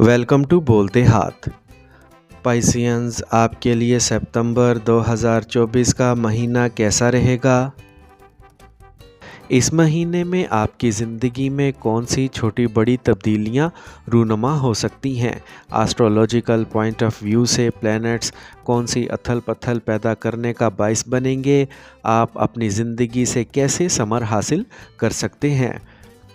Welcome to बोलते हाथ। Pisceans, आपके लिए सितंबर 2024 का महीना कैसा रहेगा? इस महीने में आपकी ज़िंदगी में कौन सी छोटी बड़ी तब्दीलियां रूनुमा हो सकती हैं? एस्ट्रोलॉजिकल पॉइंट ऑफ व्यू से प्लैनेट्स कौन सी अथल पथल पैदा करने का बाइस बनेंगे? आप अपनी ज़िंदगी से कैसे समर हासिल कर सकते हैं?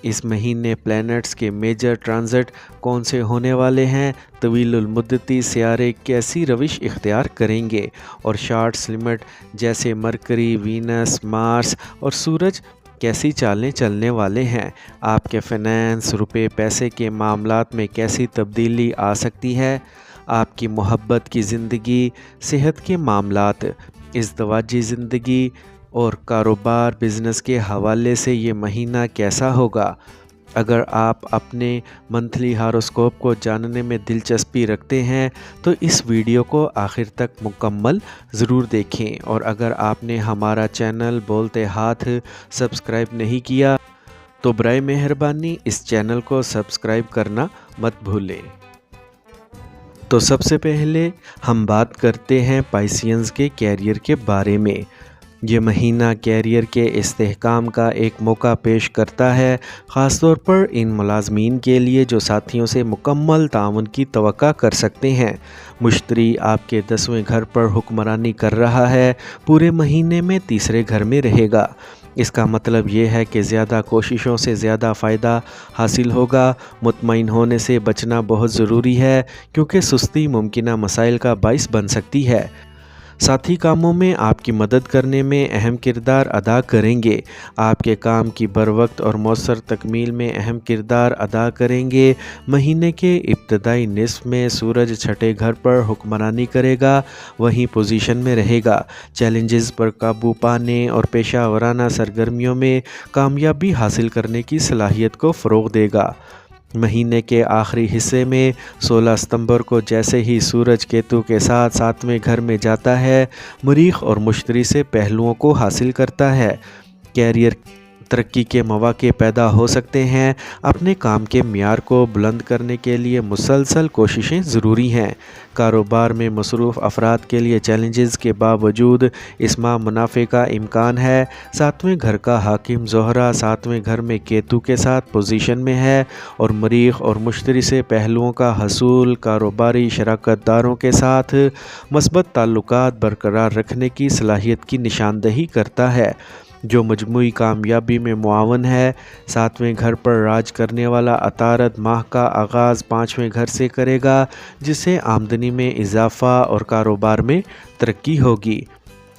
इस महीने प्लैनेट्स के मेजर ट्रांजिट कौन से होने वाले हैं? तवीलुल मुद्दती सियारे कैसी रविश इख्तियार करेंगे? और शार्ट्स लिमिट जैसे मरकरी, वीनस, मार्स और सूरज कैसी चालें चलने वाले हैं? आपके फाइनेंस, रुपए पैसे के मामलात में कैसी तब्दीली आ सकती है? आपकी मोहब्बत की ज़िंदगी, सेहत के मामलात, इज़्दवाजी ज़िंदगी और कारोबार बिज़नेस के हवाले से ये महीना कैसा होगा? अगर आप अपने मंथली हॉरोस्कोप को जानने में दिलचस्पी रखते हैं तो इस वीडियो को आखिर तक मुकम्मल ज़रूर देखें। और अगर आपने हमारा चैनल बोलते हाथ सब्सक्राइब नहीं किया तो बराए मेहरबानी इस चैनल को सब्सक्राइब करना मत भूलें। तो सबसे पहले हम बात करते हैं पाइसियंस के कैरियर के बारे में। ये महीना कैरियर के इस्तेहकाम का एक मौका पेश करता है, ख़ास तौर पर इन मुलाजमीन के लिए जो साथियों से मुकम्मल ताउन की तवक्का कर सकते हैं। मुश्तरी आपके 10वें घर पर हुक्मरानी कर रहा है, पूरे महीने में तीसरे घर में रहेगा। इसका मतलब ये है कि ज़्यादा कोशिशों से ज़्यादा फ़ायदा हासिल होगा। मुतमईन होने से बचना बहुत ज़रूरी है क्योंकि सुस्ती मुमकिना मसाइल का बाइस बन सकती है। साथी कामों में आपकी मदद करने में अहम किरदार अदा करेंगे। आपके काम की बरवक्त और मौसर तकमील में अहम किरदार अदा करेंगे। महीने के इब्तदाई निस्फ में सूरज छठे घर पर हुक्मरानी करेगा, वहीं पोजीशन में रहेगा। चैलेंजेस पर काबू पाने और पेशा वराना सरगर्मियों में कामयाबी हासिल करने की सलाहियत को फ़रोग़ देगा। महीने के आखिरी हिस्से में 16 सितंबर को जैसे ही सूरज केतु के साथ 7वें घर में जाता है, मरीख और मुश्तरी से पहलुओं को हासिल करता है। कैरियर तरक्की के मौके पैदा हो सकते हैं। अपने काम के मियार को बुलंद करने के लिए मुसलसल कोशिशें ज़रूरी हैं। कारोबार में मसरूफ़ अफराद के लिए चैलेंजेस के बावजूद इस माह मुनाफे का इम्कान है। 7वें घर का हाकिम ज़ोहरा 7वें घर में केतु के साथ पोजीशन में है और मरीख और मुश्तरी से पहलुओं का हसूल कारोबारी शराकतदारों के साथ मस्बत ताल्लुकात बरकरार रखने की सलाहियत की निशानदही करता है, जो मजमूई कामयाबी में मुआवन है। 7वें घर पर राज करने वाला अतारद माह का आगाज़ 5वें घर से करेगा, जिससे आमदनी में इजाफ़ा और कारोबार में तरक्की होगी।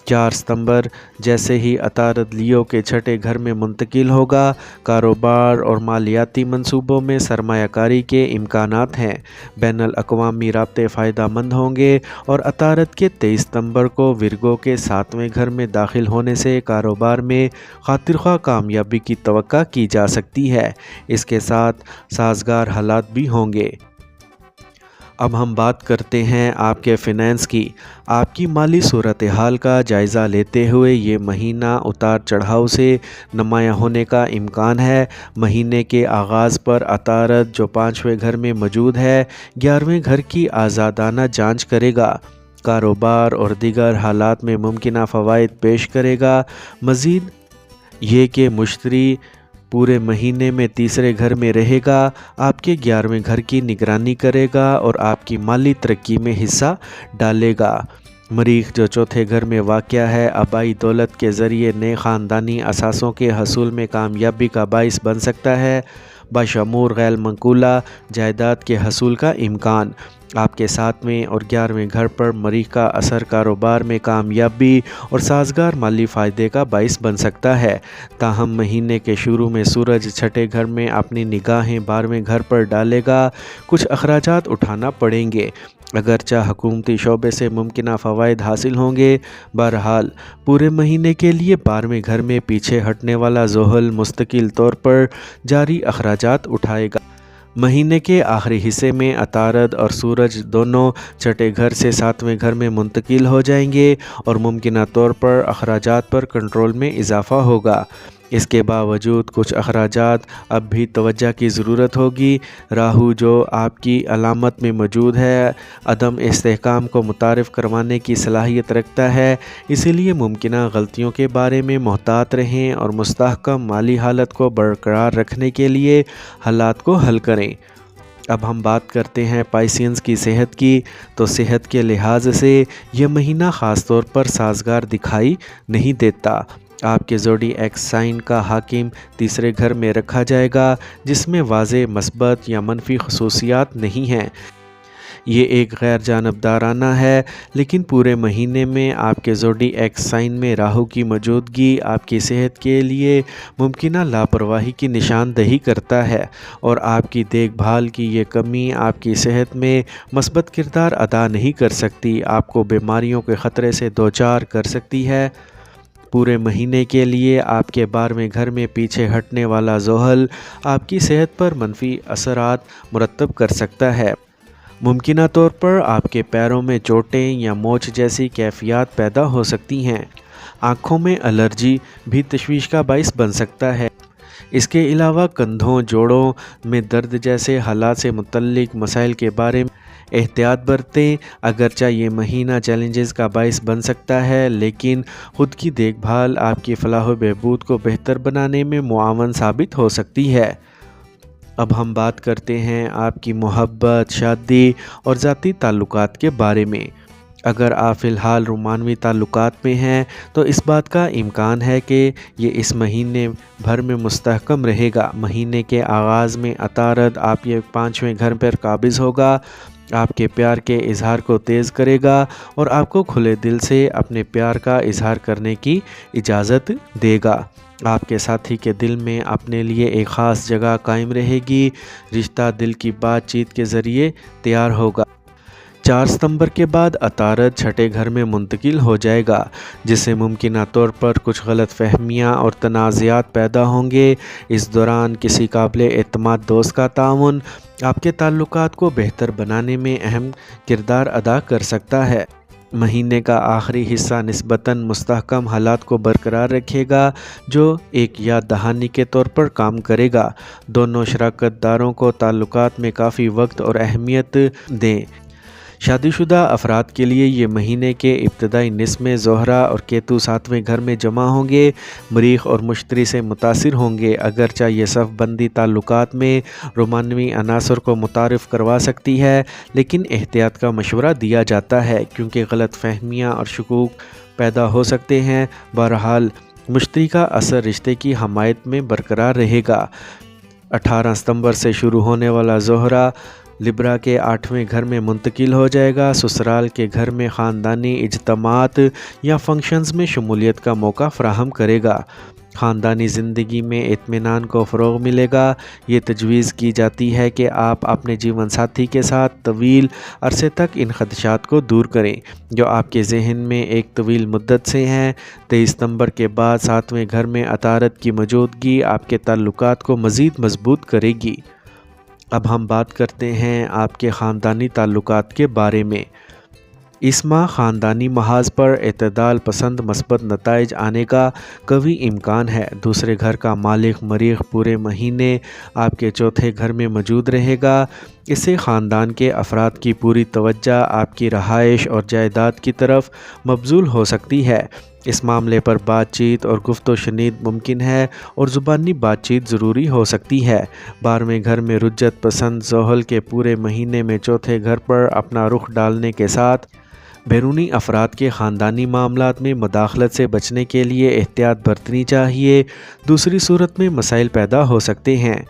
4 सितंबर जैसे ही अतारद लियो के छठे घर में मुंतकिल होगा, कारोबार और मालियाती मंसूबों में सरमायाकारी के इम्कानात हैं। बैनुल अक़वामी राब्ते फ़ायदा मंद होंगे और अतारद के 23 सितंबर को विरगो के 7वें घर में दाखिल होने से कारोबार में खातिरख्वाह कामयाबी की तवक्का की जा सकती है। इसके साथ साजगार हालात भी होंगे। अब हम बात करते हैं आपके फ़िनेंस की। आपकी माली सूरत हाल का जायज़ा लेते हुए ये महीना उतार चढ़ाव से नुमायाँ होने का इम्कान है। महीने के आगाज़ पर अतारद जो 5वें घर में मौजूद है, 11वें घर की आज़ादाना जांच करेगा। कारोबार और दीगर हालात में मुमकिना फ़वाइद पेश करेगा। मज़ीद ये कि मुश्तरी पूरे महीने में तीसरे घर में रहेगा, आपके 11वें घर की निगरानी करेगा और आपकी माली तरक्की में हिस्सा डालेगा। मरीख जो चौथे घर में वाक़या है, आबाई दौलत के ज़रिए नए ख़ानदानी असासों के हसूल में कामयाबी का बाइस बन सकता है। बशमूर गैर मंकूला जायदाद के हसूल का इम्कान। आपके 7वें और 11वें घर पर मरीख का असर कारोबार में कामयाबी और साजगार माली फ़ायदे का बाइस बन सकता है। ताहम महीने के शुरू में सूरज छठे घर में अपनी निगाहें 12वें घर पर डालेगा। कुछ अखराजात उठाना पड़ेंगे, अगरचा हुकूमती शोबे से मुमकिना फ़वाइद हासिल होंगे। बहरहाल पूरे महीने के लिए 12वें घर में पीछे हटने वाला ज़ोहल मुस्तकिल तौर पर जारी अखराजात उठाएगा। महीने के आखिरी हिस्से में अतारद और सूरज दोनों छठे घर से 7वें घर में मुंतकिल हो जाएंगे और मुमकिना तौर पर अखराजात पर कंट्रोल में इजाफ़ा होगा। اس کے باوجود کچھ اخراجات اب بھی توجہ کی ضرورت ہوگی۔ راہو جو آپ کی علامت میں موجود ہے عدم استحکام کو متعارف کروانے کی صلاحیت رکھتا ہے، اسی لیے ممکنہ غلطیوں کے بارے میں محتاط رہیں اور مستحکم مالی حالت کو برقرار رکھنے کے لیے حالات کو حل کریں۔ اب ہم بات کرتے ہیں پائسینز کی صحت کی، تو صحت کے لحاظ سے یہ مہینہ خاص طور پر سازگار دکھائی نہیں دیتا۔ آپ کے زوڈی ایکس سائن کا حاکم تیسرے گھر میں رکھا جائے گا، جس میں واضح مثبت یا منفی خصوصیات نہیں ہیں۔ یہ ایک غیر جانبدارانہ ہے، لیکن پورے مہینے میں آپ کے زوڈی ایکس سائن میں راہو کی موجودگی آپ کی صحت کے لیے ممکنہ لاپرواہی کی نشاندہی کرتا ہے، اور آپ کی دیکھ بھال کی یہ کمی آپ کی صحت میں مثبت کردار ادا نہیں کر سکتی، آپ کو بیماریوں کے خطرے سے دوچار کر سکتی ہے۔ پورے مہینے کے لیے آپ کے 12ویں گھر میں پیچھے ہٹنے والا زحل آپ کی صحت پر منفی اثرات مرتب کر سکتا ہے۔ ممکنہ طور پر آپ کے پیروں میں چوٹیں یا موچ جیسی کیفیات پیدا ہو سکتی ہیں۔ آنکھوں میں الرجی بھی تشویش کا باعث بن سکتا ہے۔ اس کے علاوہ کندھوں، جوڑوں میں درد جیسے حالات سے متعلق مسائل کے بارے میں احتیاط برتیں۔ اگرچہ یہ مہینہ چیلنجز کا باعث بن سکتا ہے، لیکن خود کی دیکھ بھال آپ کی فلاح و بہبود کو بہتر بنانے میں معاون ثابت ہو سکتی ہے۔ اب ہم بات کرتے ہیں آپ کی محبت، شادی اور ذاتی تعلقات کے بارے میں۔ اگر آپ فی الحال رومانوی تعلقات میں ہیں تو اس بات کا امکان ہے کہ یہ اس مہینے بھر میں مستحکم رہے گا۔ مہینے کے آغاز میں عطارد آپ کے 5ویں گھر پر قابض ہوگا، آپ کے پیار کے اظہار کو تیز کرے گا اور آپ کو کھلے دل سے اپنے پیار کا اظہار کرنے کی اجازت دے گا۔ آپ کے ساتھی کے دل میں اپنے لیے ایک خاص جگہ قائم رہے گی۔ رشتہ دل کی بات چیت کے ذریعے تیار ہوگا۔ 4 ستمبر کے بعد عطارد چھٹے گھر میں منتقل ہو جائے گا، جس سے ممکنہ طور پر کچھ غلط فہمیاں اور تنازعات پیدا ہوں گے۔ اس دوران کسی قابل اعتماد دوست کا تعاون آپ کے تعلقات کو بہتر بنانے میں اہم کردار ادا کر سکتا ہے۔ مہینے کا آخری حصہ نسبتاً مستحکم حالات کو برقرار رکھے گا، جو ایک یاد دہانی کے طور پر کام کرے گا۔ دونوں شراکت داروں کو تعلقات میں کافی وقت اور اہمیت دیں۔ شادی شدہ افراد کے لیے یہ مہینے کے ابتدائی نصف میں زہرہ اور کیتو 7ویں گھر میں جمع ہوں گے، مریخ اور مشتری سے متاثر ہوں گے۔ اگرچہ یہ صف بندی تعلقات میں رومانوی عناصر کو متعارف کروا سکتی ہے، لیکن احتیاط کا مشورہ دیا جاتا ہے کیونکہ غلط فہمیاں اور شکوک پیدا ہو سکتے ہیں۔ بہرحال مشتری کا اثر رشتے کی حمایت میں برقرار رہے گا۔ 18 ستمبر سے شروع ہونے والا زہرہ لبرا کے 8ویں گھر میں منتقل ہو جائے گا۔ سسرال کے گھر میں خاندانی اجتماعات یا فنکشنز میں شمولیت کا موقع فراہم کرے گا۔ خاندانی زندگی میں اطمینان کو فروغ ملے گا۔ یہ تجویز کی جاتی ہے کہ آپ اپنے جیون ساتھی کے ساتھ طویل عرصے تک ان خدشات کو دور کریں جو آپ کے ذہن میں ایک طویل مدت سے ہیں۔ 23 ستمبر کے بعد 7ویں گھر میں عطارد کی موجودگی آپ کے تعلقات کو مزید مضبوط کرے گی۔ اب ہم بات کرتے ہیں آپ کے خاندانی تعلقات کے بارے میں۔ اس ماہ خاندانی محاذ پر اعتدال پسند مثبت نتائج آنے کا قوی امکان ہے۔ دوسرے گھر کا مالک مریخ پورے مہینے آپ کے 4تھے گھر میں موجود رہے گا۔ اس سے خاندان کے افراد کی پوری توجہ آپ کی رہائش اور جائیداد کی طرف مبذول ہو سکتی ہے۔ اس معاملے پر بات چیت اور گفت و شنید ممکن ہے اور زبانی بات چیت ضروری ہو سکتی ہے۔ 12ویں گھر میں رجت پسند زحل کے پورے مہینے میں 4تھے گھر پر اپنا رخ ڈالنے کے ساتھ بیرونی افراد کے خاندانی معاملات میں مداخلت سے بچنے کے لیے احتیاط برتنی چاہیے۔ دوسری صورت میں مسائل پیدا ہو سکتے ہیں۔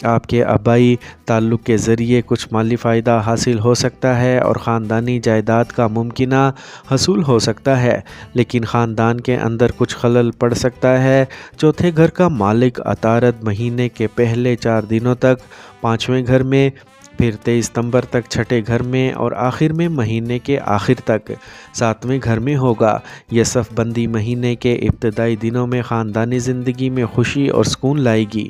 آپ کے آبائی تعلق کے ذریعے کچھ مالی فائدہ حاصل ہو سکتا ہے اور خاندانی جائیداد کا ممکنہ حصول ہو سکتا ہے، لیکن خاندان کے اندر کچھ خلل پڑ سکتا ہے۔ 4تھے گھر کا مالک عطارد مہینے کے پہلے 4 دنوں تک 5ویں گھر میں، پھر 23 ستمبر تک 6ٹھے گھر میں اور آخر میں مہینے کے آخر تک 7ویں گھر میں ہوگا۔ یہ صف بندی مہینے کے ابتدائی دنوں میں خاندانی زندگی میں خوشی اور سکون لائے گی۔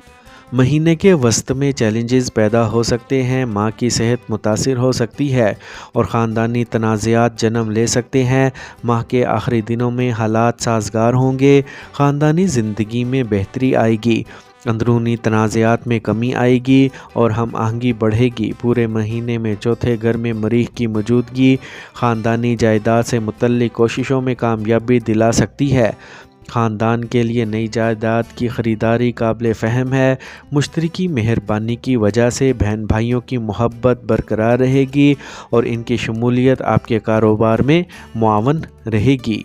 महीने के वस्त में चैलेंजेस पैदा हो सकते हैं, माँ की सेहत मुतासिर हो सकती है और ख़ानदानी तनाज़ात जन्म ले सकते हैं। माह के आखिरी दिनों में हालात साजगार होंगे, ख़ानदानी ज़िंदगी में बेहतरी आएगी, अंदरूनी तनाज़ात में कमी आएगी और हम आहंगी बढ़ेगी। पूरे महीने में चौथे घर में मरीख की मौजूदगी ख़ानदानी जायदाद से मुतल्लिक़ कोशिशों में कामयाबी दिला सकती है। ख़ानदान के लिए नई जायदाद की ख़रीदारी काबिल फ़हम है। मुश्तरकी मेहरबानी की वजह से बहन भाइयों की मोहब्बत बरकरार रहेगी और इनकी शमूलियत आपके कारोबार में मुआवन रहेगी।